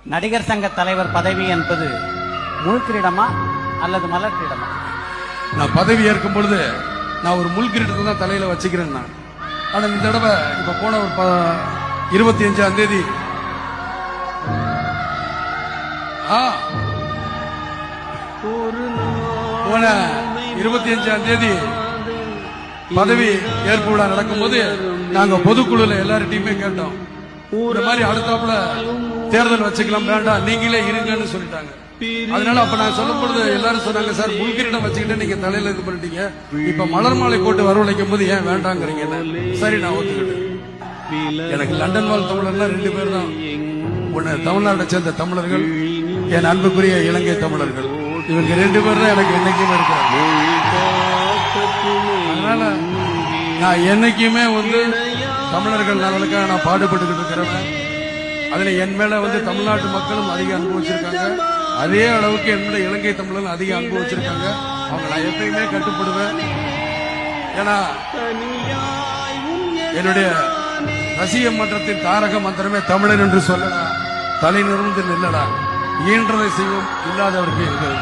நடிகர் சங்க தலைவர் பதவி என்பது முழு கிரீடமா அல்லது மலர் கிரீடமா? நான் பதவி ஏற்கும் பொழுது நான் ஒரு முள் கிரீடத்தை தான் தலையில வச்சுக்கிறேன். நான் ஆனா இந்த தடவை இப்ப போன ஒரு 25ஆம் தேதி போன 25ஆம் தேதி பதவி ஏற்பு விழா நடக்கும்போது நாங்க பொதுக்குழுல எல்லார்ட்டையுமே கேட்டோம், இந்த மாதிரி அடுத்தாப்புல தேர்தல் வச்சுக்கலாம் வேண்டாம், நீங்களே இருங்கன்னு சொல்லிட்டாங்க. அதனால அப்ப நான் சொல்லும் பொழுது எல்லாரும் சொன்னாங்க, சார் முள்கிரீடம் வச்சுக்கிட்டு நீங்க தலையில இது பண்ணிட்டீங்க, இப்ப மலர் மாலை போட்டு வரவழைக்கும் போது ஏன் வேண்டாங்கிறீங்க? சரி, நான் ஒத்துக்கிட்டேன். எனக்கு லண்டன் வாழ் தமிழர்னா 2 பேர் தான். ஒன்னு தமிழ்நாட்டை சேர்ந்த தமிழர்கள், என் அன்புக்குரிய இலங்கை தமிழர்கள். இவங்க 2 பேர் தான் எனக்கு என்னைக்குமே இருக்கிறாங்க. அதனால நான் என்னைக்குமே தமிழர்கள் நலனுக்காக நான் பாடுபட்டுக்கிட்டு இருக்கிறவன். அதுல என் மேல தமிழ்நாட்டு மக்களும் அதிக அன்பு வச்சிருக்காங்க. அதே அளவுக்கு என்னுடைய இலங்கை தமிழர்கள் அதிக அன்பு வச்சிருக்காங்க. அவங்க நான் எப்பயுமே கட்டுப்படுவேன். ஏன்னா என்னுடைய ரசிக மன்றத்தின் தாரக மந்திரமே தமிழன் என்று சொல்லடா, தலை நிமிர்ந்து நில்லடா, இயன்றதை செய்வோம், இல்லாதவருக்கு இருக்கிறது.